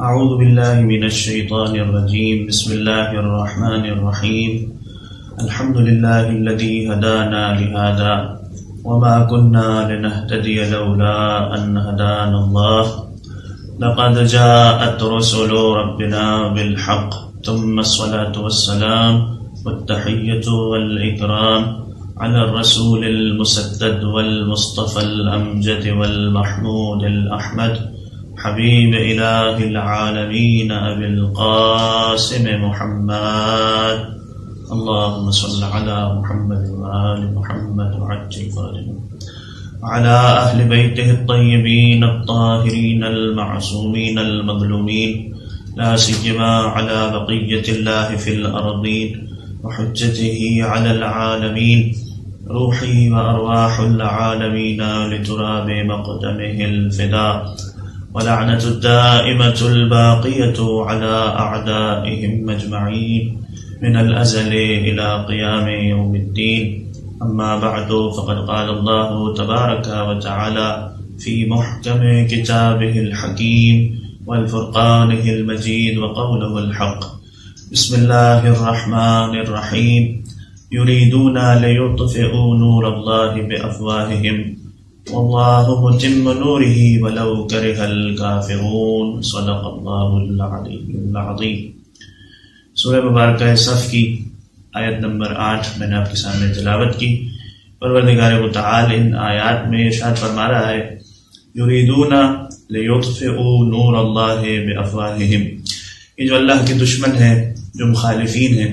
اعوذ باللہ من الشیطان الرجیم بسم اللہ الرحمن الرحیم الحمد للہ الذی ہدانا لہذا وما كنا لنهتدي لولا ان هدانا الله لقد جاءت رسل ربنا بالحق ثم الصلاة والسلام والتحية والإكرام على الرسول المسدد والمصطفى الأمجد والمحمود الأحمد حبيب إله العالمين أبي القاسم محمد اللهم صل على محمد وآل محمد وعجل فرجهم وعلى أهل بيته الطيبين الطاهرين المعصومين المظلومين لا سيما على بقية الله في الأرضين وحجته على العالمين روحي وأرواح العالمين لتراب مقدمه الفداء ولعنة الدائمة الباقية على أعدائهم أجمعين من الأزل إلى قيام يوم الدين أما بعد فقد قال الله تبارك وتعالى في محكم كتابه الحكيم والفرقانه المجيد وقوله الحق بسم الله الرحمن الرحيم يريدون ليطفئوا نور الله بأفواههم والله متم نوره ولو كره الكافرون صدق الله العلي العظيم۔ سورہ مبارکہ صف کی آیت نمبر 8 میں نے آپ کے سامنے تلاوت کی۔ پروردگار متعال ان آیات میں ارشاد فرما رہا ہے یریدون لیطفئوا نور اللہ بافواہہم، یہ جو اللہ کے دشمن ہیں، جو مخالفین ہیں،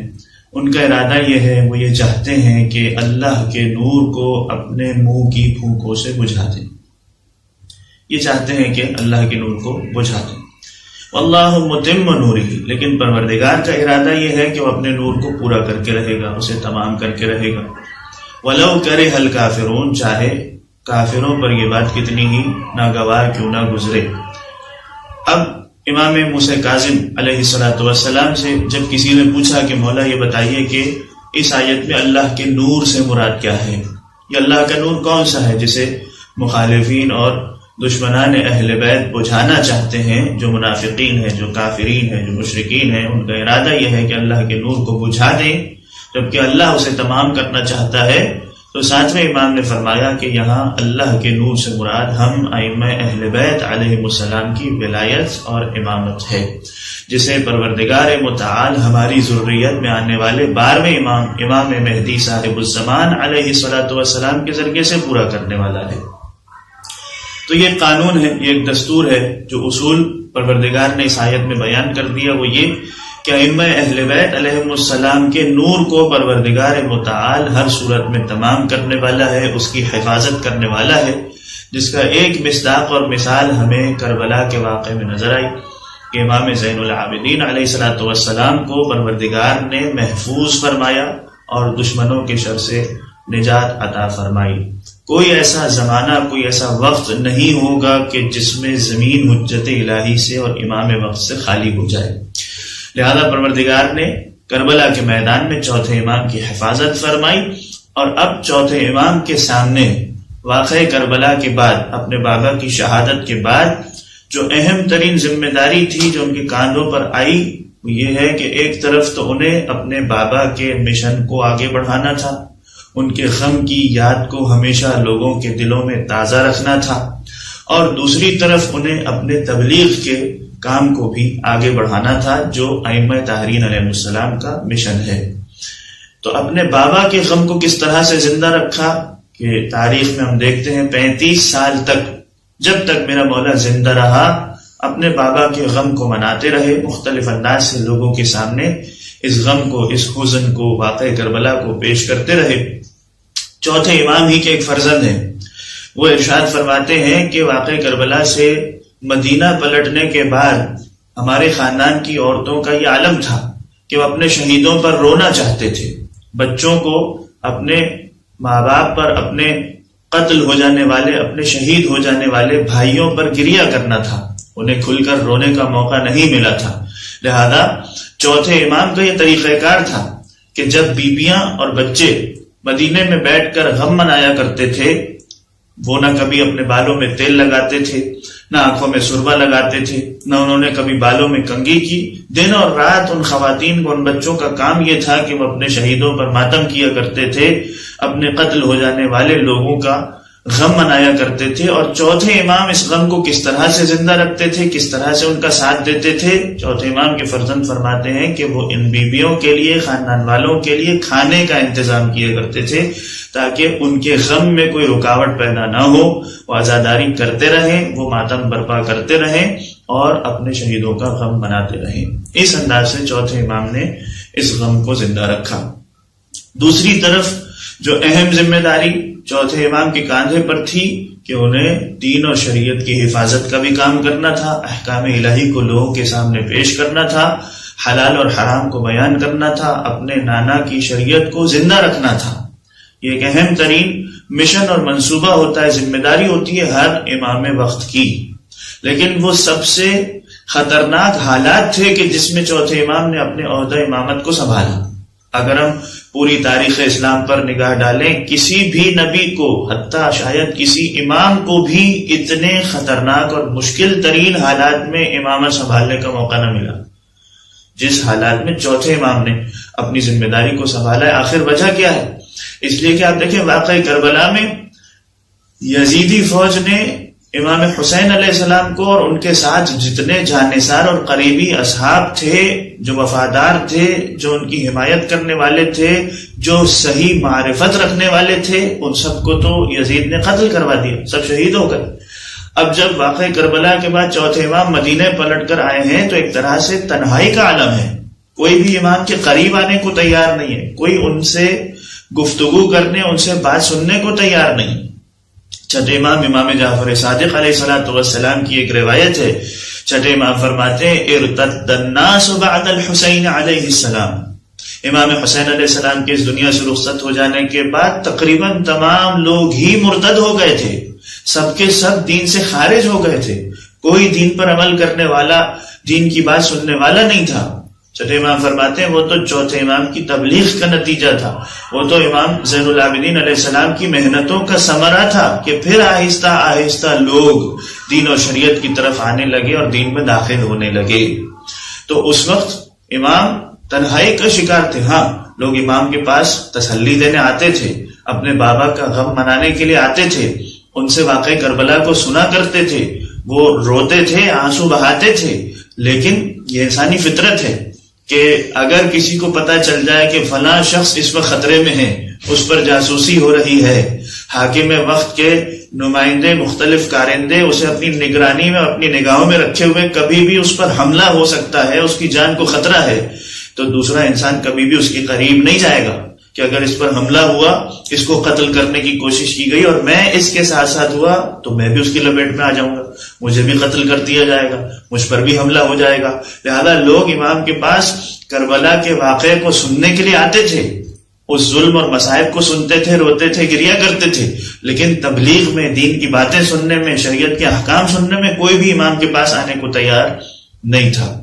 ان کا ارادہ یہ ہے، وہ یہ چاہتے ہیں کہ اللہ کے نور کو اپنے منہ کی پھونکوں سے بجھا دیں۔ یہ چاہتے ہیں کہ اللہ کے نور کو بجھا دیں۔ واللہ متم نورہ، لیکن پروردگار کا ارادہ یہ ہے کہ وہ اپنے نور کو پورا کر کے رہے گا، اسے تمام کر کے رہے گا۔ ولو کرہ الکافرون، چاہے کافروں پر یہ بات کتنی ہی ناگوار کیوں نہ گزرے۔ اب امام موسیٰ کاظم علیہ السلام سے جب کسی نے پوچھا کہ مولا یہ بتائیے کہ اس آیت میں اللہ کے نور سے مراد کیا ہے، یہ اللہ کا نور کون سا ہے جسے مخالفین اور دشمنان اہل بیت بجھانا چاہتے ہیں، جو منافقین ہیں، جو کافرین ہیں، جو مشرکین ہیں، ان کا ارادہ یہ ہے کہ اللہ کے نور کو بجھا دیں، جبکہ اللہ اسے تمام کرنا چاہتا ہے۔ تو ساتویں امام نے فرمایا کہ یہاں اللہ کے نور سے مراد ہم ائمہ اہل بیت علیہم السلام کی ولایت اور امامت ہے، جسے پروردگار متعال ہماری ذریت میں آنے والے 12ویں امام مہدی صاحب الزمان علیہ الصلوۃ والسلام کے ذریعے سے پورا کرنے والا ہے۔ تو یہ قانون ہے، یہ ایک دستور ہے، جو اصول پروردگار نے اس آیت میں بیان کر دیا، وہ یہ کہ ائمہ اہل بیت علیہم السلام کے نور کو پروردگار متعال ہر صورت میں تمام کرنے والا ہے، اس کی حفاظت کرنے والا ہے، جس کا ایک مصداق اور مثال ہمیں کربلا کے واقعے میں نظر آئی کہ امام زین العابدین علیہ السلام کو پروردگار نے محفوظ فرمایا اور دشمنوں کے شر سے نجات عطا فرمائی۔ کوئی ایسا زمانہ، کوئی ایسا وقت نہیں ہوگا کہ جس میں زمین حجت الہی سے اور امام وقت سے خالی ہو جائے، لہذا پروردگار نے کربلا کے میدان میں چوتھے امام کی حفاظت فرمائی، اور اب چوتھے امام کے سامنے واقعہ کربلا کے بعد، اپنے بابا کی شہادت کے بعد، جو اہم ترین ذمہ داری تھی جو ان کے کاندھوں پر آئی، وہ یہ ہے کہ ایک طرف تو انہیں اپنے بابا کے مشن کو آگے بڑھانا تھا، ان کے غم کی یاد کو ہمیشہ لوگوں کے دلوں میں تازہ رکھنا تھا، اور دوسری طرف انہیں اپنے تبلیغ کے کام کو بھی آگے بڑھانا تھا، جو ائمہ طاہرین علیہ السلام کا مشن ہے۔ تو اپنے بابا کے غم کو کس طرح سے زندہ رکھا کہ تاریخ میں ہم دیکھتے ہیں 35 سال تک، جب تک میرا مولا زندہ رہا، اپنے بابا کے غم کو مناتے رہے، مختلف انداز سے لوگوں کے سامنے اس غم کو، اس حزن کو، واقعہ کربلا کو پیش کرتے رہے۔ چوتھے امام ہی کے ایک فرزند ہیں، وہ ارشاد فرماتے ہیں کہ واقعہ کربلا سے مدینہ پلٹنے کے بعد ہمارے خاندان کی عورتوں کا یہ عالم تھا کہ وہ اپنے شہیدوں پر رونا چاہتے تھے، بچوں کو اپنے ماں باپ پر، اپنے قتل ہو جانے والے، اپنے شہید ہو جانے والے بھائیوں پر گریہ کرنا تھا، انہیں کھل کر رونے کا موقع نہیں ملا تھا۔ لہذا چوتھے امام کا یہ طریقہ کار تھا کہ جب بیبیاں اور بچے مدینے میں بیٹھ کر غم منایا کرتے تھے وہ نہ کبھی اپنے بالوں میں تیل لگاتے تھے، نہ آنکھوں میں سرما لگاتے تھے، نہ انہوں نے کبھی بالوں میں کنگھی کی۔ دن اور رات ان خواتین کو، ان بچوں کا کام یہ تھا کہ وہ اپنے شہیدوں پر ماتم کیا کرتے تھے، اپنے قتل ہو جانے والے لوگوں کا غم منایا کرتے تھے۔ اور چوتھے امام اس غم کو کس طرح سے زندہ رکھتے تھے، کس طرح سے ان کا ساتھ دیتے تھے؟ چوتھے امام کے فرزند فرماتے ہیں کہ وہ ان بیویوں کے لیے، خاندان والوں کے لیے کھانے کا انتظام کیا کرتے تھے تاکہ ان کے غم میں کوئی رکاوٹ پیدا نہ ہو، وہ عزاداری کرتے رہیں، وہ ماتم برپا کرتے رہیں اور اپنے شہیدوں کا غم مناتے رہیں۔ اس انداز سے چوتھے امام نے اس غم کو زندہ رکھا۔ دوسری طرف جو اہم ذمہ داری چوتھے امام کے کاندھے پر تھی کہ انہیں دین اور شریعت کی حفاظت کا بھی کام کرنا تھا، احکام الہی کو لوگوں کے سامنے پیش کرنا تھا، حلال اور حرام کو بیان کرنا تھا، اپنے نانا کی شریعت کو زندہ رکھنا تھا۔ یہ ایک اہم ترین مشن اور منصوبہ ہوتا ہے، ذمہ داری ہوتی ہے ہر امام وقت کی۔ لیکن وہ سب سے خطرناک حالات تھے کہ جس میں چوتھے امام نے اپنے عہدہ امامت کو سنبھالا۔ اگر ہم پوری تاریخ اسلام پر نگاہ ڈالیں، کسی بھی نبی کو، حتیٰ شاید کسی امام کو بھی اتنے خطرناک اور مشکل ترین حالات میں امامت سنبھالنے کا موقع نہ ملا جس حالات میں چوتھے امام نے اپنی ذمہ داری کو سنبھالا ہے۔ آخر وجہ کیا ہے؟ اس لیے کہ آپ دیکھیں واقعہ کربلا میں یزیدی فوج نے امام حسین علیہ السلام کو اور ان کے ساتھ جتنے جانثار اور قریبی اصحاب تھے، جو وفادار تھے، جو ان کی حمایت کرنے والے تھے، جو صحیح معرفت رکھنے والے تھے، ان سب کو تو یزید نے قتل کروا دیا، سب شہید ہو گئے۔ اب جب واقعہ کربلا کے بعد چوتھے امام مدینے پلٹ کر آئے ہیں تو ایک طرح سے تنہائی کا عالم ہے، کوئی بھی امام کے قریب آنے کو تیار نہیں ہے، کوئی ان سے گفتگو کرنے، ان سے بات سننے کو تیار نہیں۔ چھٹے امام امام جعفر صادق علیہ السلام کی ایک روایت ہے، چھٹے امام فرماتے ہیں ارتد الناس بعد الحسین علیہ السلام، امام حسین علیہ السلام کے اس دنیا سے رخصت ہو جانے کے بعد تقریباً تمام لوگ ہی مرتد ہو گئے تھے، سب کے سب دین سے خارج ہو گئے تھے، کوئی دین پر عمل کرنے والا، دین کی بات سننے والا نہیں تھا۔ چھٹے امام فرماتے ہیں وہ تو چوتھے امام کی تبلیغ کا نتیجہ تھا، وہ تو امام زین العابدین علیہ السلام کی محنتوں کا ثمرہ تھا کہ پھر آہستہ آہستہ لوگ دین اور شریعت کی طرف آنے لگے اور دین میں داخل ہونے لگے۔ تو اس وقت امام تنہائی کا شکار تھے۔ ہاں، لوگ امام کے پاس تسلی دینے آتے تھے، اپنے بابا کا غم منانے کے لیے آتے تھے، ان سے واقعہ کربلا کو سنا کرتے تھے، وہ روتے تھے، آنسو بہاتے تھے، لیکن یہ انسانی فطرت ہے کہ اگر کسی کو پتہ چل جائے کہ فلاں شخص اس وقت خطرے میں ہے، اس پر جاسوسی ہو رہی ہے، حاکم وقت کے نمائندے، مختلف کارندے اسے اپنی نگرانی میں، اپنی نگاہوں میں رکھے ہوئے، کبھی بھی اس پر حملہ ہو سکتا ہے، اس کی جان کو خطرہ ہے، تو دوسرا انسان کبھی بھی اس کے قریب نہیں جائے گا کہ اگر اس پر حملہ ہوا، اس کو قتل کرنے کی کوشش کی گئی اور میں اس کے ساتھ ساتھ ہوا تو میں بھی اس کی لپیٹ میں آ جاؤں گا، مجھے بھی قتل کر دیا جائے گا، مجھ پر بھی حملہ ہو جائے گا۔ لہذا لوگ امام کے پاس کربلا کے واقعے کو سننے کے لیے آتے تھے، اس ظلم اور مصائب کو سنتے تھے، روتے تھے، گریہ کرتے تھے، لیکن تبلیغ میں، دین کی باتیں سننے میں، شریعت کے احکام سننے میں کوئی بھی امام کے پاس آنے کو تیار نہیں تھا۔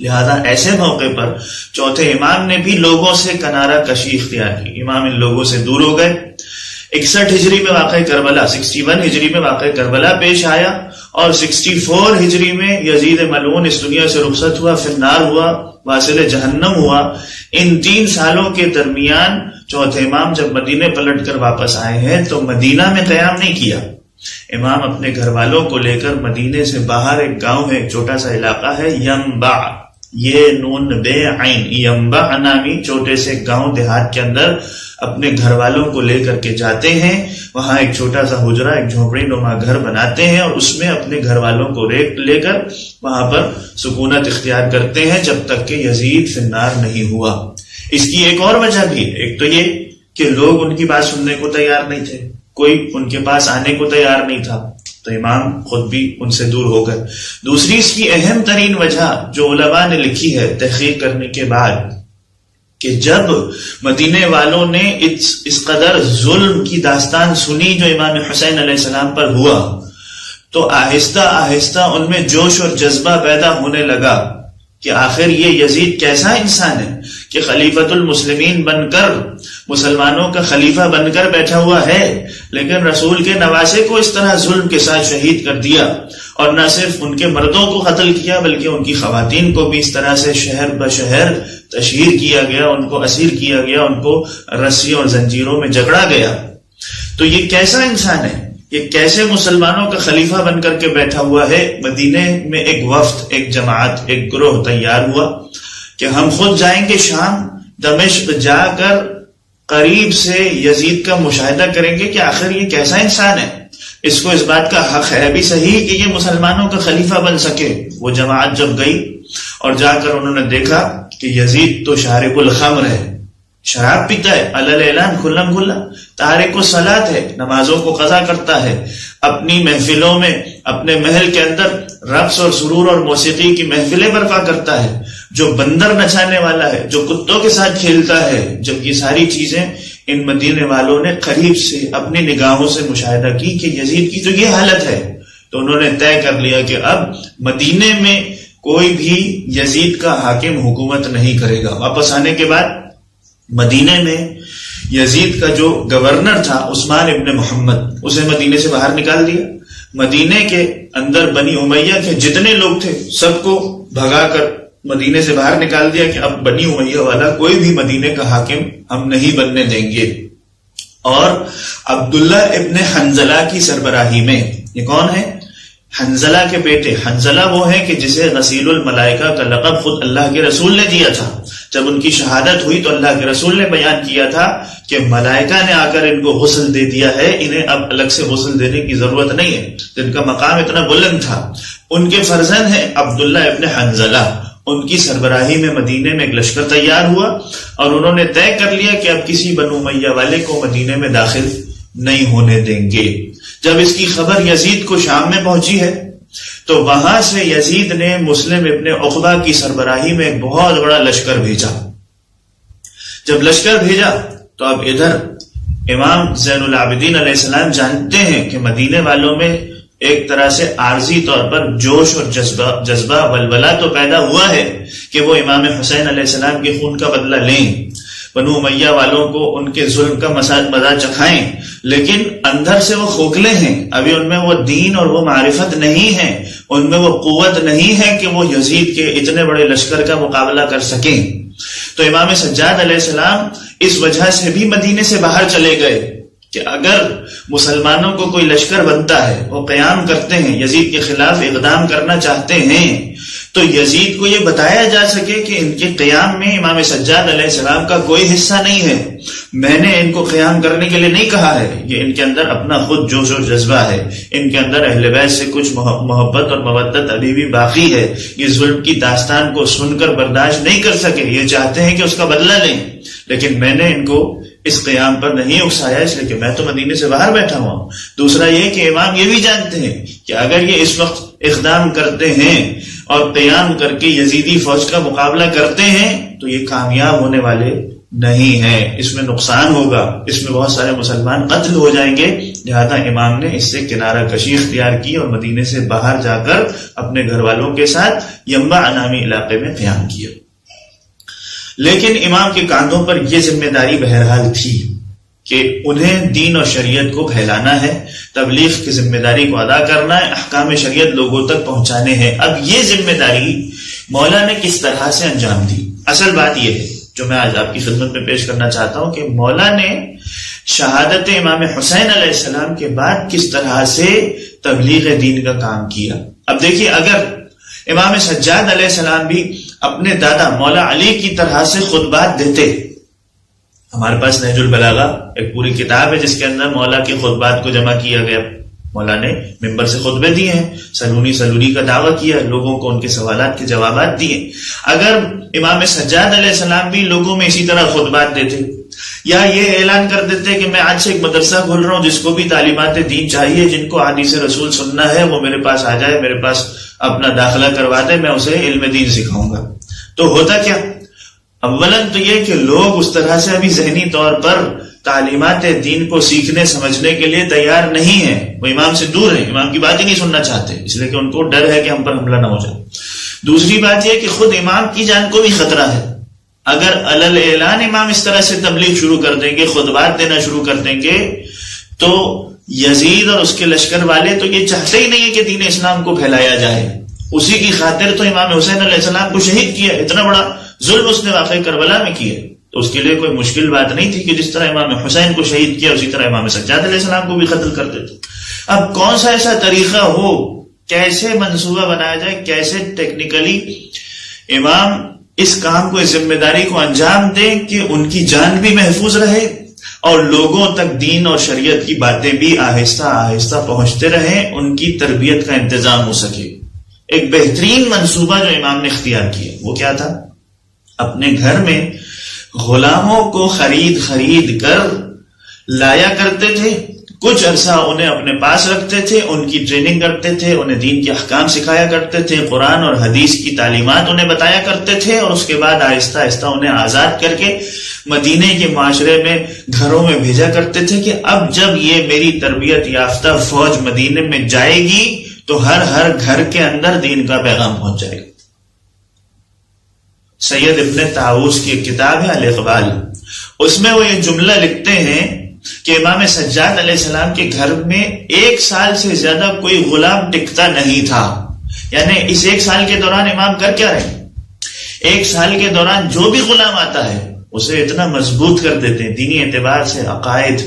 لہذا ایسے موقع پر چوتھے امام نے بھی لوگوں سے کنارہ کشی اختیار کی، امام ان لوگوں سے دور ہو گئے۔ 61 ہجری میں واقع کربلا، 61 ہجری میں واقع کربلا پیش آیا اور 64 ہجری میں یزید ملعون اس دنیا سے رخصت ہوا، پھر نار ہوا، واصل جہنم ہوا۔ ان 3 سالوں کے درمیان چوتھے امام جب مدینے پلٹ کر واپس آئے ہیں تو مدینہ میں قیام نہیں کیا، امام اپنے گھر والوں کو لے کر مدینے سے باہر ایک گاؤں ہے، ایک چھوٹا سا علاقہ ہے ینبع، یہ نون بے عین، ینبع نامی چھوٹے سے گاؤں دیہات کے اندر اپنے گھر والوں کو لے کر کے جاتے ہیں، وہاں ایک چھوٹا سا حجرہ، ایک جھونپڑی نما گھر بناتے ہیں اور اس میں اپنے گھر والوں کو لے کر وہاں پر سکونت اختیار کرتے ہیں جب تک کہ یزید فی النار نہیں ہوا۔ اس کی ایک اور وجہ بھی ہے، ایک تو یہ کہ لوگ ان کی بات سننے کو تیار نہیں تھے، کوئی ان کے پاس آنے کو تیار نہیں تھا، تو امام خود بھی ان سے دور ہو گئے۔ دوسری اس کی اہم ترین وجہ جو علماء نے لکھی ہے تحقیق کرنے کے بعد، کہ جب مدینے والوں نے اس قدر ظلم کی داستان سنی جو امام حسین علیہ السلام پر ہوا، تو آہستہ آہستہ ان میں جوش اور جذبہ پیدا ہونے لگا کہ آخر یہ یزید کیسا انسان ہے کہ خلیفۃ المسلمین بن کر، مسلمانوں کا خلیفہ بن کر بیٹھا ہوا ہے، لیکن رسول کے نواسے کو اس طرح ظلم کے ساتھ شہید کر دیا، اور نہ صرف ان کے مردوں کو قتل کیا بلکہ ان کی خواتین کو بھی اس طرح سے شہر بشہر تشہیر کیا گیا، ان کو اسیر کیا گیا، ان کو رسیوں اور زنجیروں میں جکڑا گیا۔ تو یہ کیسا انسان ہے؟ یہ کیسے مسلمانوں کا خلیفہ بن کر کے بیٹھا ہوا ہے؟ مدینے میں ایک وفد، ایک جماعت، ایک گروہ تیار ہوا کہ ہم خود جائیں گے شام، دمشق جا کر قریب سے یزید کا مشاہدہ کریں گے کہ آخر یہ کیسا انسان ہے، اس کو اس بات کا حق ہے بھی صحیح کہ یہ مسلمانوں کا خلیفہ بن سکے۔ وہ جماعت جب گئی اور جا کر انہوں نے دیکھا کہ یزید تو شارب الخمر ہے، شراب پیتا ہے، علل اعلان کھلم کھلا، تارک الصلاۃ ہے، نمازوں کو قضا کرتا ہے، اپنی محفلوں میں اپنے محل کے اندر رقص اور سرور اور موسیقی کی محفلیں برپا کرتا ہے، جو بندر نچانے والا ہے، جو کتوں کے ساتھ کھیلتا ہے۔ جب یہ ساری چیزیں ان مدینے والوں نے قریب سے اپنی نگاہوں سے مشاہدہ کی کہ یزید کی تو یہ حالت ہے، تو انہوں نے طے کر لیا کہ اب مدینے میں کوئی بھی یزید کا حاکم حکومت نہیں کرے گا۔ واپس آنے کے بعد مدینے میں یزید کا جو گورنر تھا عثمان ابن محمد، اسے مدینے سے باہر نکال دیا۔ مدینے کے اندر بنی امیہ کے جتنے لوگ تھے سب کو بھگا کر مدینے سے باہر نکال دیا کہ اب بنی امیہ والا کوئی بھی مدینے کا حاکم ہم نہیں بننے دیں گے۔ اور عبداللہ ابن حنظلہ کی سربراہی میں، یہ کون ہے؟ حنظلہ کے بیٹے۔ حنظلہ وہ ہے کہ جسے غسیل الملائکہ کا لقب خود اللہ کے رسول نے دیا تھا۔ جب ان کی شہادت ہوئی تو اللہ کے رسول نے بیان کیا تھا کہ ملائکہ نے آ کر ان کو غسل دے دیا ہے، انہیں اب الگ سے غسل دینے کی ضرورت نہیں ہے، جن کا مقام اتنا بلند تھا۔ ان کے فرزند ہیں عبداللہ ابن حنظلہ، ان کی سربراہی میں مدینے میں ایک لشکر تیار ہوا اور انہوں نے طے کر لیا کہ اب کسی بنو امیہ والے کو مدینے میں داخل نہیں ہونے دیں گے۔ جب اس کی خبر یزید کو شام میں پہنچی ہے تو وہاں سے یزید نے مسلم ابن عقبہ کی سربراہی میں ایک بہت بڑا لشکر بھیجا۔ جب لشکر بھیجا تو اب ادھر امام زین العابدین علیہ السلام جانتے ہیں کہ مدینے والوں میں ایک طرح سے عارضی طور پر جوش اور جذبہ ولولہ تو پیدا ہوا ہے کہ وہ امام حسین علیہ السلام کے خون کا بدلہ لیں، بنو امیہ والوں کو ان کے ظلم کا مزہ چکھائیں، لیکن اندر سے وہ کھوکھلے ہیں، ابھی ان میں وہ دین اور وہ معرفت نہیں ہے، ان میں وہ قوت نہیں ہے کہ وہ یزید کے اتنے بڑے لشکر کا مقابلہ کر سکیں۔ تو امام سجاد علیہ السلام اس وجہ سے بھی مدینے سے باہر چلے گئے کہ اگر مسلمانوں کو کوئی لشکر بنتا ہے، وہ قیام کرتے ہیں، یزید کے خلاف اقدام کرنا چاہتے ہیں، تو یزید کو یہ بتایا جا سکے کہ ان کے قیام میں امام سجاد علیہ السلام کا کوئی حصہ نہیں ہے، میں نے ان کو قیام کرنے کے لیے نہیں کہا ہے، یہ ان کے اندر اپنا خود جوش و جذبہ ہے، ان کے اندر اہل بیت سے کچھ محبت اور مودت ابھی بھی باقی ہے، یہ ظلم کی داستان کو سن کر برداشت نہیں کر سکے، یہ چاہتے ہیں کہ اس کا بدلہ لیں، لیکن میں نے ان کو اس قیام پر نہیں اکسایا اس لیے کہ میں تو مدینے سے باہر بیٹھا ہوا ہوں۔ دوسرا یہ کہ امام یہ بھی جانتے ہیں کہ اگر یہ اس وقت اقدام کرتے ہیں اور قیام کر کے یزیدی فوج کا مقابلہ کرتے ہیں تو یہ کامیاب ہونے والے نہیں ہیں، اس میں نقصان ہوگا، اس میں بہت سارے مسلمان قتل ہو جائیں گے، لہذا امام نے اس سے کنارہ کشی اختیار کی اور مدینے سے باہر جا کر اپنے گھر والوں کے ساتھ ینبع نامی علاقے میں قیام کیا۔ لیکن امام کے کاندھوں پر یہ ذمہ داری بہرحال تھی کہ انہیں دین اور شریعت کو پھیلانا ہے، تبلیغ کی ذمہ داری کو ادا کرنا ہے، احکام شریعت لوگوں تک پہنچانے ہیں۔ اب یہ ذمہ داری مولا نے کس طرح سے انجام دی؟ اصل بات یہ ہے جو میں آج آپ کی خدمت میں پیش کرنا چاہتا ہوں کہ مولا نے شہادت امام حسین علیہ السلام کے بعد کس طرح سے تبلیغ دین کا کام کیا۔ اب دیکھیے، اگر امام سجاد علیہ السلام بھی اپنے دادا مولا علی کی طرح سے خطبات دیتے، ہمارے پاس نہج البلاغہ ایک پوری کتاب ہے جس کے اندر مولا کے خطبات کو جمع کیا گیا، مولا نے ممبر سے خطبے دیے ہیں، سلونی کا دعویٰ کیا، لوگوں کو ان کے سوالات کے جوابات دیے۔ اگر امام سجاد علیہ السلام بھی لوگوں میں اسی طرح خطبات دیتے یا یہ اعلان کر دیتے کہ میں آج سے ایک مدرسہ کھول رہا ہوں، جس کو بھی تعلیمات دین چاہیے، جن کو حدیث رسول سننا ہے، وہ میرے پاس آ جائے، میرے پاس اپنا داخلہ کروا دے، میں اسے علم دین سکھاؤں گا، تو ہوتا کیا؟ اولاً تو یہ کہ لوگ اس طرح سے ابھی ذہنی طور پر تعلیمات دین کو سیکھنے سمجھنے کے لیے تیار نہیں ہیں، وہ امام سے دور ہیں، امام کی بات ہی نہیں سننا چاہتے، اس لیے کہ ان کو ڈر ہے کہ ہم پر حملہ نہ ہو جائے۔ دوسری بات یہ کہ خود امام کی جان کو بھی خطرہ ہے. اگر علل اعلان امام اس طرح سے تبلیغ شروع کر دیں گے، خطبات دینا شروع کر دیں گے، تو یزید اور اس کے لشکر والے تو یہ چاہتے ہی نہیں ہے کہ دین اسلام کو پھیلایا جائے. اسی کی خاطر تو امام حسین علیہ السلام کو شہید کیا. اتنا بڑا ظلم اس نے واقع کربلا میں کیا، تو اس کے لیے کوئی مشکل بات نہیں تھی کہ جس طرح امام حسین کو شہید کیا اسی طرح امام سجاد علیہ السلام کو بھی قتل کر دیتے. اب کون سا ایسا طریقہ ہو، کیسے منصوبہ بنایا جائے، کیسے ٹیکنیکلی امام اس کام کو، اس ذمہ داری کو انجام دیں کہ ان کی جان بھی محفوظ رہے اور لوگوں تک دین اور شریعت کی باتیں بھی آہستہ آہستہ پہنچتے رہیں، ان کی تربیت کا انتظام ہو سکے. ایک بہترین منصوبہ جو امام نے اختیار کیا وہ کیا تھا؟ اپنے گھر میں غلاموں کو خرید کر لایا کرتے تھے، کچھ عرصہ انہیں اپنے پاس رکھتے تھے، ان کی ٹریننگ کرتے تھے، انہیں دین کے احکام سکھایا کرتے تھے، قرآن اور حدیث کی تعلیمات انہیں بتایا کرتے تھے، اور اس کے بعد آہستہ آہستہ انہیں آزاد کر کے مدینے کے معاشرے میں گھروں میں بھیجا کرتے تھے کہ اب جب یہ میری تربیت یافتہ فوج مدینے میں جائے گی تو ہر گھر کے اندر دین کا پیغام پہنچ جائے گا. سید ابن طاووس کی ایک کتاب ہے الاقبال، اس میں وہ یہ جملہ لکھتے ہیں کہ امام سجاد علیہ السلام کے گھر میں 1 سال سے زیادہ کوئی غلام ٹکتا نہیں تھا. یعنی اس 1 سال کے دوران امام کر کیا رہے؟ 1 سال کے دوران جو بھی غلام آتا ہے اسے اتنا مضبوط کر دیتے ہیں دینی اعتبار سے، عقائد،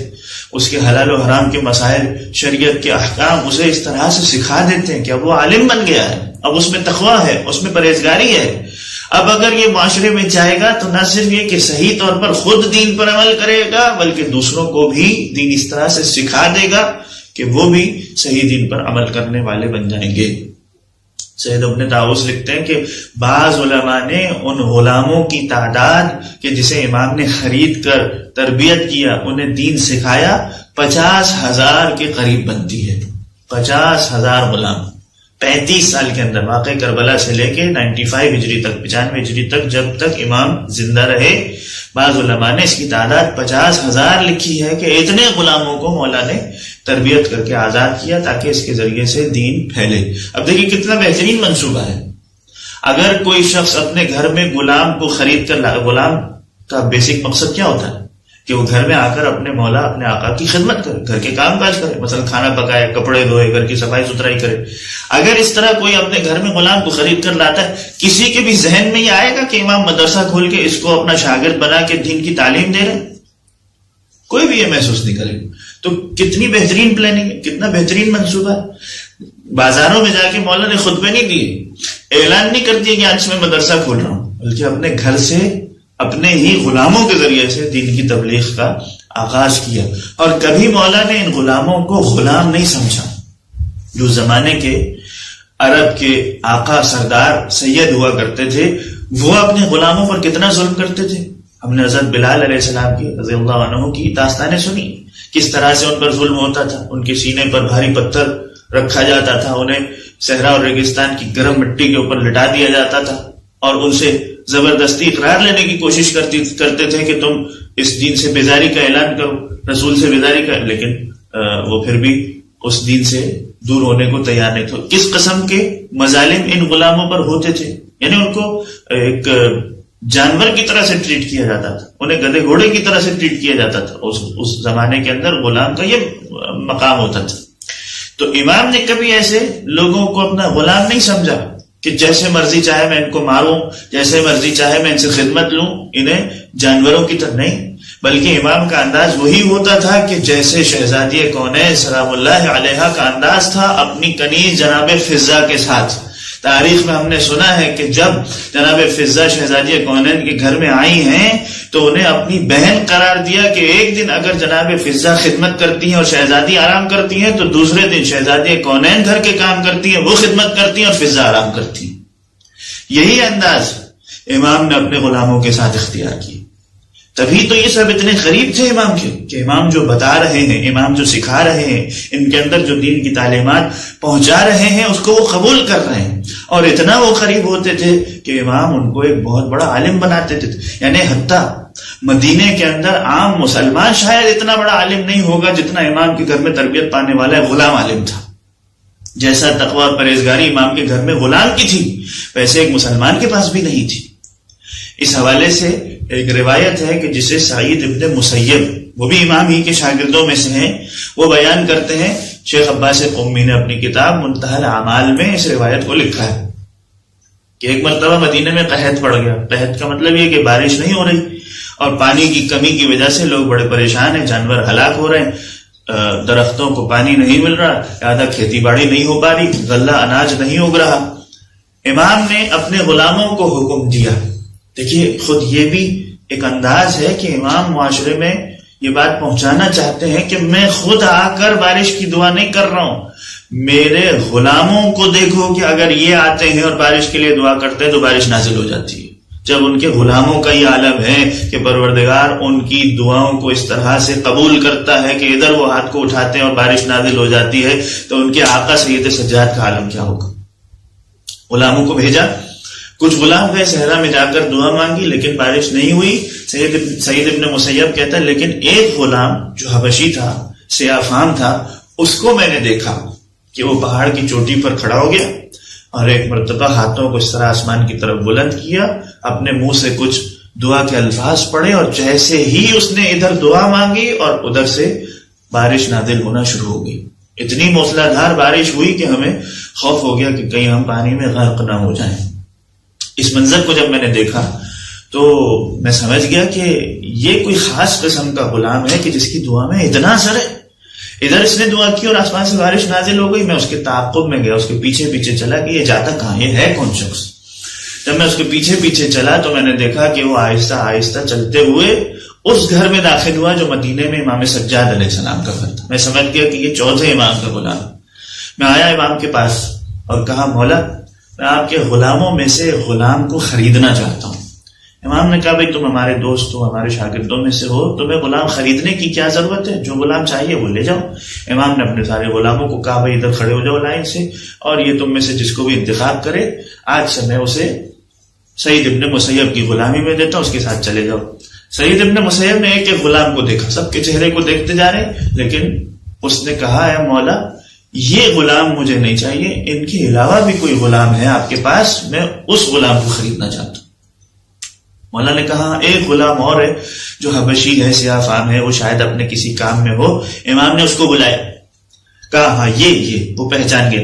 اس کے حلال و حرام کے مسائل، شریعت کے احکام، اسے اس طرح سے سکھا دیتے ہیں کہ اب وہ عالم بن گیا ہے، اب اس میں تقویٰ ہے، اس میں پرہیزگاری ہے. اب اگر یہ معاشرے میں جائے گا تو نہ صرف یہ کہ صحیح طور پر خود دین پر عمل کرے گا بلکہ دوسروں کو بھی دین اس طرح سے سکھا دے گا کہ وہ بھی صحیح دین پر عمل کرنے والے بن جائیں گے. سید ابن طاووس لکھتے ہیں کہ بعض علماء نے ان غلاموں کی تعداد کہ جسے امام نے خرید کر تربیت کیا، انہیں دین سکھایا، 50,000 کے قریب بنتی ہے. 50,000 غلام 35 سال کے اندر، واقع کربلا سے لے کے 95 ہجری تک، 95 ہجری تک، جب تک امام زندہ رہے، بعض علماء نے اس کی تعداد 50,000 لکھی ہے کہ اتنے غلاموں کو مولا نے تربیت کر کے آزاد کیا تاکہ اس کے ذریعے سے دین پھیلے. اب دیکھیے کتنا بہترین منصوبہ ہے. اگر کوئی شخص اپنے گھر میں غلام کو خرید کر غلام کا بیسک مقصد کیا ہوتا ہے کہ وہ گھر میں آ کر اپنے مولا، اپنے آقا کی خدمت کرے، گھر کے کام کاج کرے، مثلا کھانا پکائے، کپڑے دھوئے، گھر کی صفائی ستھرائی کرے. اگر اس طرح کوئی اپنے گھر میں غلام کو خرید کر لاتا ہے، کسی کے بھی ذہن میں یہ آئے گا کہ امام مدرسہ کھول کے اس کو اپنا شاگرد بنا کے دین کی تعلیم دے رہے؟ کوئی بھی یہ محسوس نہیں کرے گا. تو کتنی بہترین پلاننگ ہے، کتنا بہترین منصوبہ ہے. بازاروں میں جا کے مولا نے خطبے نہیں دیے، اعلان نہیں کر دیا کہ آج میں مدرسہ کھول رہا ہوں، بلکہ اپنے گھر سے، اپنے ہی غلاموں کے ذریعے سے دین کی تبلیغ کا آغاز کیا. اور کبھی مولا نے ان غلاموں کو غلام نہیں سمجھا. جو زمانے کے عرب کے آقا سردار سید ہوا کرتے تھے، وہ اپنے غلاموں پر کتنا ظلم کرتے تھے. ہم نے حضرت بلال علیہ السلام کی رضی اللہ عنہ کی داستانیں سنی، کس طرح سے ان پر ظلم ہوتا تھا. ان کے سینے پر بھاری پتھر رکھا جاتا تھا، انہیں صحرا اور ریگستان کی گرم مٹی کے اوپر لٹا دیا جاتا تھا، اور ان سے زبردستی اقرار لینے کی کوشش کرتے تھے کہ تم اس دین سے بیزاری کا اعلان کرو، رسول سے بیزاری کا. لیکن وہ پھر بھی اس دین سے دور ہونے کو تیار نہیں تھے. کس قسم کے مظالم ان غلاموں پر ہوتے تھے. یعنی ان کو ایک جانور کی طرح سے ٹریٹ کیا جاتا تھا، انہیں گدھے گھوڑے کی طرح سے ٹریٹ کیا جاتا تھا. اس زمانے کے اندر غلام کا یہ مقام ہوتا تھا. تو امام نے کبھی ایسے لوگوں کو اپنا غلام نہیں سمجھا کہ جیسے مرضی چاہے میں ان کو ماروں، جیسے مرضی چاہے میں ان سے خدمت لوں، انہیں جانوروں کی طرح نہیں. بلکہ امام کا انداز وہی ہوتا تھا کہ جیسے شہزادی کونین سلام اللہ علیہا کا انداز تھا اپنی کنیز جناب فضہ کے ساتھ. تاریخ میں ہم نے سنا ہے کہ جب جناب فضہ شہزادی کونین کے گھر میں آئی ہیں تو انہیں اپنی بہن قرار دیا کہ ایک دن اگر جناب فضہ خدمت کرتی ہیں اور شہزادی آرام کرتی ہیں تو دوسرے دن شہزادی کونین گھر کے کام کرتی ہیں، وہ خدمت کرتی ہیں اور فضہ آرام کرتی ہیں. یہی انداز امام نے اپنے غلاموں کے ساتھ اختیار کی. تبھی تو یہ سب اتنے قریب تھے امام کے کہ امام جو بتا رہے ہیں، امام جو سکھا رہے ہیں، ان کے اندر جو دین کی تعلیمات پہنچا رہے ہیں اس کو وہ قبول کر رہے ہیں. اور اتنا وہ قریب ہوتے تھے کہ امام ان کو ایک بہت بڑا عالم بناتے تھے. یعنی حتیٰ مدینے کے اندر عام مسلمان شاید اتنا بڑا عالم نہیں ہوگا جتنا امام کے گھر میں تربیت پانے والا غلام عالم تھا. جیسا تقوی اور پرہیزگاری امام کے گھر میں غلام کی تھی ویسے ایک مسلمان کے پاس بھی نہیں تھی۔ اس حوالے سے ایک روایت ہے کہ جسے سعید ابن مسیب، وہ بھی امام ہی کے شاگردوں میں سے ہیں، وہ بیان کرتے ہیں، شیخ عباس قمی نے اپنی کتاب منتہی الاعمال میں اس روایت کو لکھا ہے کہ ایک مرتبہ مدینے میں قحط پڑ گیا۔ قحط کا مطلب یہ کہ بارش نہیں ہو رہی اور پانی کی کمی کی وجہ سے لوگ بڑے پریشان ہیں، جانور ہلاک ہو رہے ہیں، درختوں کو پانی نہیں مل رہا، زیادہ کھیتی باڑی نہیں ہو پا رہی، غلہ اناج نہیں اگ رہا۔ امام نے اپنے غلاموں کو حکم دیا۔ دیکھیے خود یہ بھی ایک انداز ہے کہ امام معاشرے میں یہ بات پہنچانا چاہتے ہیں کہ میں خود آ کر بارش کی دعا نہیں کر رہا ہوں، میرے غلاموں کو دیکھو کہ اگر یہ آتے ہیں اور بارش کے لیے دعا کرتے ہیں تو بارش نازل ہو جاتی ہے۔ جب ان کے غلاموں کا یہ عالم ہے کہ پروردگار ان کی دعاؤں کو اس طرح سے قبول کرتا ہے کہ ادھر وہ ہاتھ کو اٹھاتے ہیں اور بارش نازل ہو جاتی ہے، تو ان کے آقا سید سجاد کا عالم کیا ہوگا۔ غلاموں کو بھیجا، کچھ غلام گئے صحرا میں جا کر دعا مانگی لیکن بارش نہیں ہوئی۔ سعید ابن مسیب کہتا ہے لیکن ایک غلام جو حبشی تھا، سیاہ فام تھا، اس کو میں نے دیکھا کہ وہ پہاڑ کی چوٹی پر کھڑا ہو گیا اور ایک مرتبہ ہاتھوں کو اس طرح آسمان کی طرف بلند کیا، اپنے منہ سے کچھ دعا کے الفاظ پڑھے اور جیسے ہی اس نے ادھر دعا مانگی اور ادھر سے بارش نازل ہونا شروع ہو گئی۔ اتنی موسلادھار بارش ہوئی کہ ہمیں خوف ہو گیا کہ کہیں ہم پانی میں غرق نہ ہو جائیں۔ اس منظر کو جب میں نے دیکھا تو میں سمجھ گیا کہ یہ کوئی خاص قسم کا غلام ہے کہ جس کی دعا میں اتنا اثر ہے۔ ادھر اس نے دعا کی اور آسمان سے بارش نازل ہو گئی۔ میں اس کے تعاقب میں گیا، اس کے پیچھے پیچھے چلا کہ یہ جاتا کہاں، یہ ہے کون شخص۔ جب میں اس کے پیچھے پیچھے چلا تو میں نے دیکھا کہ وہ آہستہ آہستہ چلتے ہوئے اس گھر میں داخل ہوا جو مدینے میں امام سجاد علیہ السلام کا گھر تھا۔ میں سمجھ گیا کہ یہ چوتھے امام کا غلام۔ میں آیا امام کے پاس اور کہا مولا میں آپ کے غلاموں میں سے غلام کو خریدنا چاہتا ہوں۔ امام نے کہا بھائی تم ہمارے دوست ہو، ہمارے شاگردوں میں سے ہو، تمہیں غلام خریدنے کی کیا ضرورت ہے، جو غلام چاہیے وہ لے جاؤ۔ امام نے اپنے سارے غلاموں کو کہا بھائی ادھر کھڑے ہو جاؤ لائن سے، اور یہ تم میں سے جس کو بھی انتخاب کرے آج سے میں اسے سعید ابن مسیب کی غلامی میں دیتا ہوں، اس کے ساتھ چلے جاؤ۔ سعید ابن مسیب نے ایک ایک غلام کو دیکھا، سب کے چہرے کو دیکھتے جا رہے، لیکن اس نے کہا اے مولا یہ غلام مجھے نہیں چاہیے، ان کے علاوہ بھی کوئی غلام ہے آپ کے پاس، میں اس غلام کو خریدنا چاہتا ہوں۔ مولا نے کہا ایک غلام اور ہے جو حبشی ہے، سیاہ فام ہے، وہ شاید اپنے کسی کام میں ہو۔ امام نے اس کو بلایا، کہا ہاں یہ وہ پہچان گیا،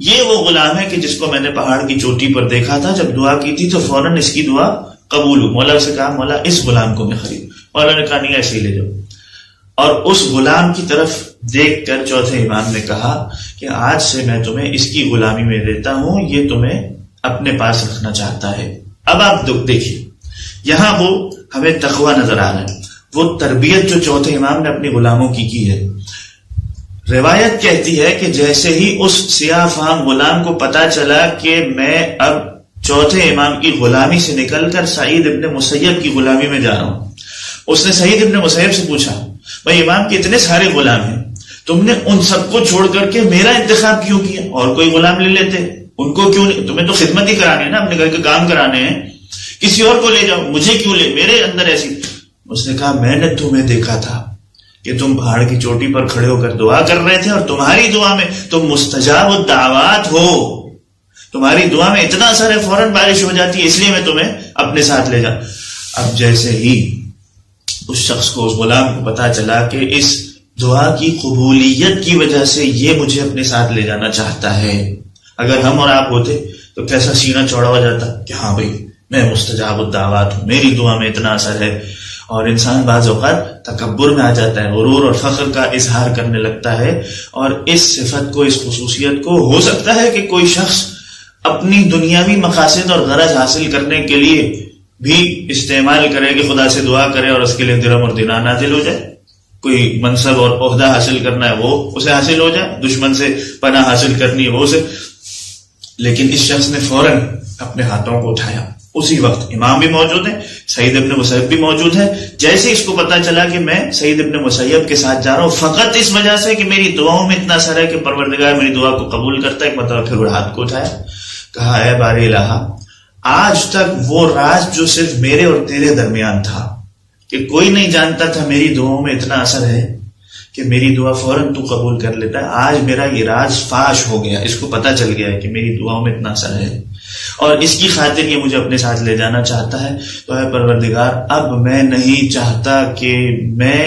یہ وہ غلام ہے کہ جس کو میں نے پہاڑ کی چوٹی پر دیکھا تھا، جب دعا کی تھی تو فوراً اس کی دعا قبول ہو۔ مولا سے کہا مولا اس غلام کو میں خرید۔ مولا نے کہا نہیں ایسے ہی لے جاؤ، اور اس غلام کی طرف دیکھ کر چوتھے امام نے کہا کہ آج سے میں تمہیں اس کی غلامی میں دیتا ہوں، یہ تمہیں اپنے پاس رکھنا چاہتا ہے۔ اب آپ دیکھیے یہاں وہ ہمیں تقوی نظر آ رہا ہے، وہ تربیت جو چوتھے امام نے اپنے غلاموں کی ہے۔ روایت کہتی ہے کہ جیسے ہی اس سیاہ فام غلام کو پتا چلا کہ میں اب چوتھے امام کی غلامی سے نکل کر سعید ابن مسیب کی غلامی میں جا رہا ہوں، اس نے سعید ابن مسیب سے پوچھا بھائی امام کے اتنے سارے غلام ہیں، تم نے ان سب کو چھوڑ کر کے میرا انتخاب کیوں کیا، اور کوئی غلام لے لیتے، ان کو کیوں نہیں، تمہیں تو خدمت ہی کرانے ہیں نا، اپنے گھر کے کام کرانے ہیں، کسی اور کو لے جاؤ، مجھے کیوں لے، میرے اندر ایسی۔ اس نے کہا میں نے تمہیں دیکھا تھا کہ تم پہاڑ کی چوٹی پر کھڑے ہو کر دعا کر رہے تھے، اور تمہاری دعا میں تم مستجاب الدعوات ہو، تمہاری دعا میں اتنا اثر ہے فوراً بارش ہو جاتی ہے، اس لیے میں تمہیں اپنے ساتھ لے جاؤں۔ اب جیسے ہی اس شخص کو، اس غلام کو پتا چلا کہ اس دعا کی قبولیت کی وجہ سے یہ مجھے اپنے ساتھ لے جانا چاہتا ہے، اگر ہم اور آپ ہوتے تو کیسا سینہ چوڑا ہو جاتا کہ ہاں بھائی میں مستجاب الدعوات ہوں، میری دعا میں اتنا اثر ہے۔ اور انسان بعض اوقات تکبر میں آ جاتا ہے، غرور اور فخر کا اظہار کرنے لگتا ہے، اور اس صفت کو، اس خصوصیت کو ہو سکتا ہے کہ کوئی شخص اپنی دنیاوی مقاصد اور غرض حاصل کرنے کے لیے بھی استعمال کرے، کہ خدا سے دعا کرے اور اس کے لیے درہم اور دینار نازل ہو جائے، کوئی منصب اور عہدہ حاصل کرنا ہے وہ اسے حاصل ہو جائے، دشمن سے پناہ حاصل کرنی ہے وہ اسے، لیکن اس شخص نے فوراً اپنے ہاتھوں کو اٹھایا۔ اسی وقت امام بھی موجود ہیں، سعید ابن مسیب بھی موجود ہے۔ جیسے اس کو پتا چلا کہ میں سعید ابن مسیب کے ساتھ جا رہا ہوں فقط اس وجہ سے کہ میری دعاؤں میں اتنا اثر ہے کہ پروردگار میری دعا کو قبول کرتا ہے، ایک مرتبہ پھر ہاتھ کو اٹھایا، کہا اے باری الہ، آج تک وہ راز جو صرف میرے اور تیرے درمیان تھا کہ کوئی نہیں جانتا تھا میری دعاؤں میں اتنا اثر ہے، کہ میری دعا فوراً تو قبول کر لیتا ہے. آج میرا یہ راز فاش ہو گیا, اس کو پتہ چل گیا ہے کہ میری دعاؤں میں اتنا اثر ہے, اور اس کی خاطر یہ مجھے اپنے ساتھ لے جانا چاہتا ہے. تو اے پروردگار, اب میں نہیں چاہتا کہ میں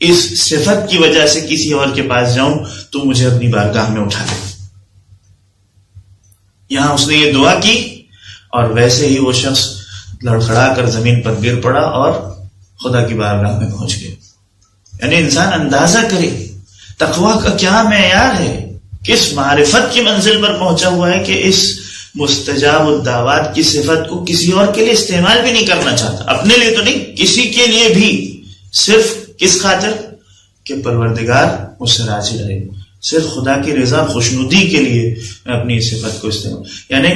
اس صفت کی وجہ سے کسی اور کے پاس جاؤں, تو مجھے اپنی بارگاہ میں اٹھا لے. یہاں اس نے یہ دعا کی اور ویسے ہی وہ شخص لڑکھڑا کر زمین پر گر پڑا اور خدا کی بارگاہ میں پہنچ گئے. یعنی انسان اندازہ کرے تقویٰ کا کیا معیار ہے, کس معرفت کی منزل پر پہنچا ہوا ہے کہ اس مستجاب الدعوات کی صفت کو کسی اور کے لیے استعمال بھی نہیں کرنا چاہتا, اپنے لیے تو نہیں, کسی کے لیے بھی. صرف کس خاطر کہ پروردگار مجھ سے راضی رہے, صرف خدا کی رضا خوشنودی کے لیے میں اپنی صفت کو استعمال. یعنی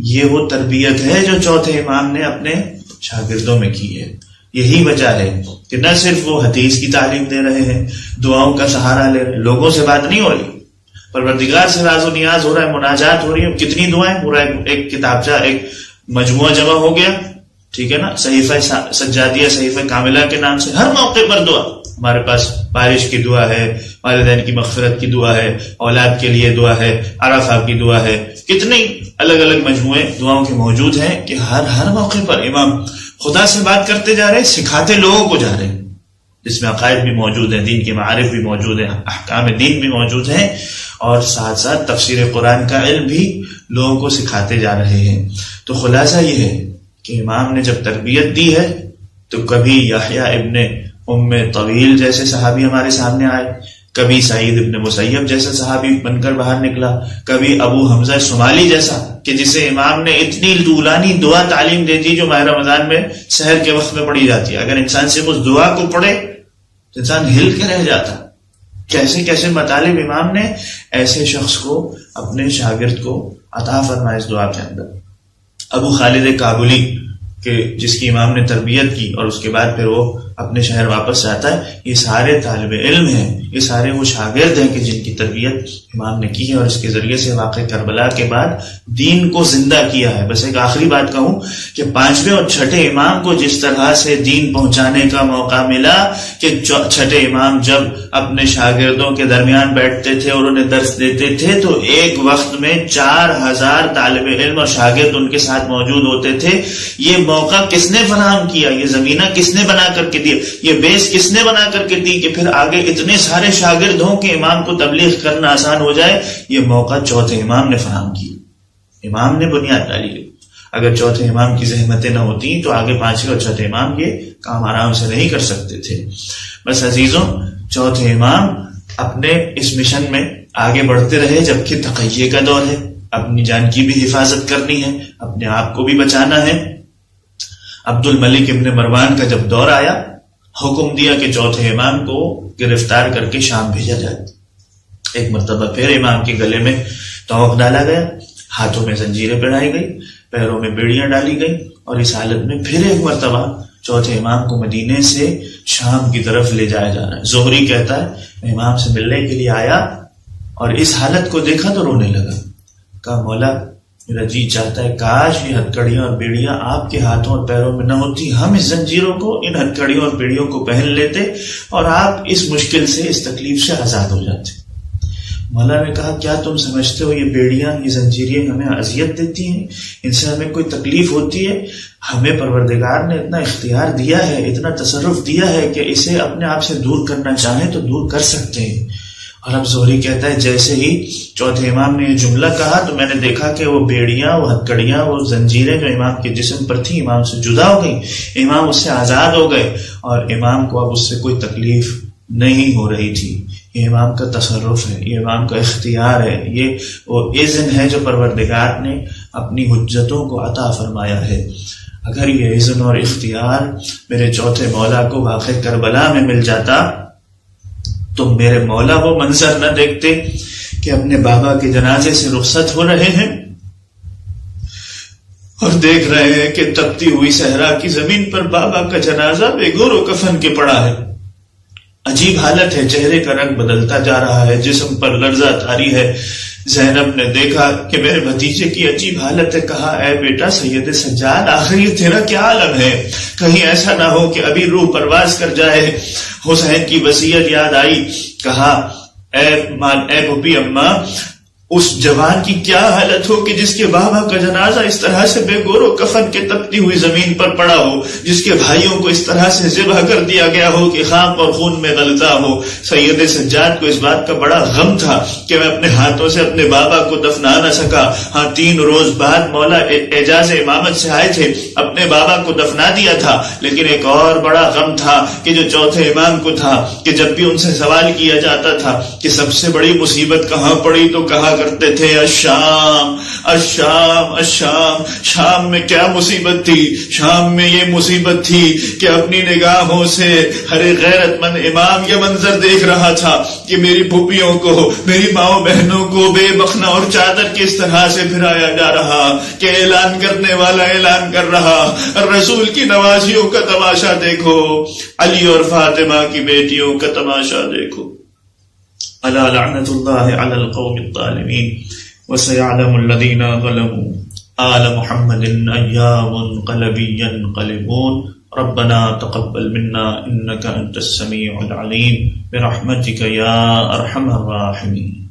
یہ وہ تربیت ہے جو چوتھے امام نے اپنے شاگردوں میں کی ہے. یہی وجہ ہے کہ نہ صرف وہ حدیث کی تعلیم دے رہے ہیں, دعاؤں کا سہارا لے رہے ہیں, لوگوں سے بات نہیں ہو رہی, پروردگار سے راز و نیاز ہو رہا ہے, مناجات ہو رہی ہے. کتنی دعائیں, پورا ایک کتابچہ, ایک مجموعہ جمع ہو گیا, ٹھیک ہے نا, صحیفہ سجادیہ, صحیفہ کاملہ کے نام سے ہر موقع پر دعا. ہمارے پاس بارش کی دعا ہے, والدین کی مغفرت کی دعا ہے, اولاد کے لیے دعا ہے, عرفہ کی دعا ہے, کتنی الگ الگ مجموعے دعاؤں کے موجود ہیں کہ ہر موقع پر امام خدا سے بات کرتے جا رہے, سکھاتے لوگوں کو جا رہے ہیں, جس میں عقائد بھی موجود ہیں, دین کے معارف بھی موجود ہیں, احکام دین بھی موجود ہیں, اور ساتھ ساتھ تفسیر قرآن کا علم بھی لوگوں کو سکھاتے جا رہے ہیں. تو خلاصہ یہ ہے کہ امام نے جب تربیت دی ہے تو کبھی یحییٰ ابن ام طویل جیسے صحابی ہمارے سامنے آئے, کبھی سعید ابن مسیب جیسا صحابی بن کر باہر نکلا, کبھی ابو حمزہ صومالی جیسا کہ جسے امام نے اتنی طولانی دعا تعلیم دے دی جو ماہ رمضان میں سحر کے وقت میں پڑھی جاتی ہے. اگر انسان صرف اس دعا کو پڑھے تو انسان ہل کے رہ جاتا. کیسے کیسے مطالب امام نے ایسے شخص کو, اپنے شاگرد کو عطا فرمایا اس دعا کے اندر. ابو خالد کابلی کہ جس کی امام نے تربیت کی اور اس کے بعد پھر وہ اپنے شہر واپس جاتا ہے, یہ سارے طالب علم ہیں, یہ سارے وہ شاگرد ہیں کہ جن کی تربیت امام نے کی ہے اور اس کے ذریعے سے واقع کربلا کے بعد دین کو زندہ کیا ہے. بس ایک آخری بات کہوں کہ 5ویں اور 6ٹھے امام کو جس طرح سے دین پہنچانے کا موقع ملا کہ 6ٹھے امام جب اپنے شاگردوں کے درمیان بیٹھتے تھے اور انہیں درس دیتے تھے تو ایک وقت میں 4000 طالب علم اور شاگرد ان کے ساتھ موجود ہوتے تھے. یہ موقع کس نے فراہم کیا, یہ زمینہ کس نے بنا کر کے دیا, یہ بیس کس نے بنا کر کے دی کہ پھر آگے اتنے سارے شاگرد ہوں کہ امام کو تبلیغ کرنا آسان ہو جائے؟ یہ موقع چوتھے امام نے فراہم کی, امام نے بنیاد ڈالی. اگر چوتھے امام کی زحمتیں نہ ہوتی تو آگے 5ویں اور 6ٹھے امام یہ کام آرام سے نہیں کر سکتے تھے. بس عزیزوں, چوتھے امام اپنے اس مشن میں آگے بڑھتے رہے, جبکہ تقیہ کا دور ہے, اپنی جان کی بھی حفاظت کرنی ہے, اپنے آپ کو بھی بچانا ہے. عبد الملک ابن مروان کا جب دور آیا, حکم دیا کہ چوتھے امام کو گرفتار کر کے شام بھیجا جائے. ایک مرتبہ پھر امام کے گلے میں توق ڈالا گیا, ہاتھوں میں زنجیریں پہنائی گئی, پیروں میں بیڑیاں ڈالی گئی, اور اس حالت میں پھر ایک مرتبہ چوتھے امام کو مدینے سے شام کی طرف لے جایا جا رہا ہے. زہری کہتا ہے میں امام سے ملنے کے لیے آیا اور اس حالت کو دیکھا تو رونے لگا. کہا مولا میرا جی چاہتا ہے کاش یہ ہتھکڑیاں اور بیڑیاں آپ کے ہاتھوں اور پیروں میں نہ ہوتی, ہم اس زنجیروں کو, ان ہتھکڑیوں اور بیڑیوں کو پہن لیتے اور آپ اس مشکل سے, اس تکلیف سے آزاد ہو جاتے. مولا نے کہا کیا تم سمجھتے ہو یہ بیڑیاں, یہ زنجیریں ہمیں اذیت دیتی ہیں, ان سے ہمیں کوئی تکلیف ہوتی ہے؟ ہمیں پروردگار نے اتنا اختیار دیا ہے, اتنا تصرف دیا ہے کہ اسے اپنے آپ سے دور کرنا چاہیں تو دور کر سکتے ہیں. اور اب زہری کہتا ہے جیسے ہی چوتھے امام نے یہ جملہ کہا تو میں نے دیکھا کہ وہ بیڑیاں, وہ ہتھکڑیاں, وہ زنجیریں جو امام کے جسم پر تھیں امام سے جدا ہو گئی, امام اس سے آزاد ہو گئے, اور امام کو اب اس سے کوئی تکلیف نہیں ہو رہی تھی. یہ امام کا تصرف ہے, یہ امام کا اختیار ہے, یہ وہ اذن ہے جو پروردگار نے اپنی حجتوں کو عطا فرمایا ہے. اگر یہ اذن اور اختیار میرے چوتھے مولا کو واقع کربلا میں مل جاتا تو میرے مولا وہ منظر نہ دیکھتے کہ اپنے بابا کے جنازے سے رخصت ہو رہے ہیں اور دیکھ رہے ہیں کہ تپتی ہوئی صحرا کی زمین پر بابا کا جنازہ بے گور و کفن کے پڑا ہے. عجیب حالت ہے, چہرے کا رنگ بدلتا جا رہا ہے, جسم پر لرزہ طاری ہے, زینب نے دیکھا کہ میرے بھتیجے کی عجیب حالت ہے، کہا اے بیٹا سید سجاد آخر یہ تیرا کیا عالم ہے، کہیں ایسا نہ ہو کہ ابھی روح پرواز کر جائے۔ حسین کی وصیت یاد آئی، کہا اے بھوپی اماں اس جوان کی کیا حالت ہو کہ جس کے بابا کا جنازہ اس طرح سے بے گور و کفن کے تپتی ہوئی زمین پر پڑا ہو، جس کے بھائیوں کو اس طرح سے ذبح کر دیا گیا ہو کہ خاک اور خون میں غلطہ ہو۔ سید سجاد کو اس بات کا بڑا غم تھا کہ میں اپنے ہاتھوں سے اپنے بابا کو دفنا نہ سکا۔ ہاں 3 روز بعد مولا اعجاز امامت سے آئے تھے، اپنے بابا کو دفنا دیا تھا، لیکن ایک اور بڑا غم تھا کہ جو چوتھے امام کو تھا کہ جب بھی ان سے سوال کیا جاتا تھا کہ سب سے بڑی مصیبت کہاں پڑی تو کہا کرتے تھے الشام الشام الشام۔ شام میں کیا مصیبت تھی؟ شام میں یہ مصیبت تھی کہ اپنی نگاہوں سے ہر غیرت مند امام یہ منظر دیکھ رہا تھا کہ میری پھوپھیوں کو، میری ماؤں بہنوں کو بے بخنا اور چادر کس طرح سے پھرایا جا رہا، کہ اعلان کرنے والا اعلان کر رہا رسول کی نوازیوں کا تماشا دیکھو، علی اور فاطمہ کی بیٹیوں کا تماشا دیکھو۔ الا لعنت اللہ علی القوم الظالمین وسيعلم الذين ظلموا آل محمد ایام انقلبی ينقلبون ربنا تقبل منا انك انت السميع العليم برحمتك يا ارحم الراحمين۔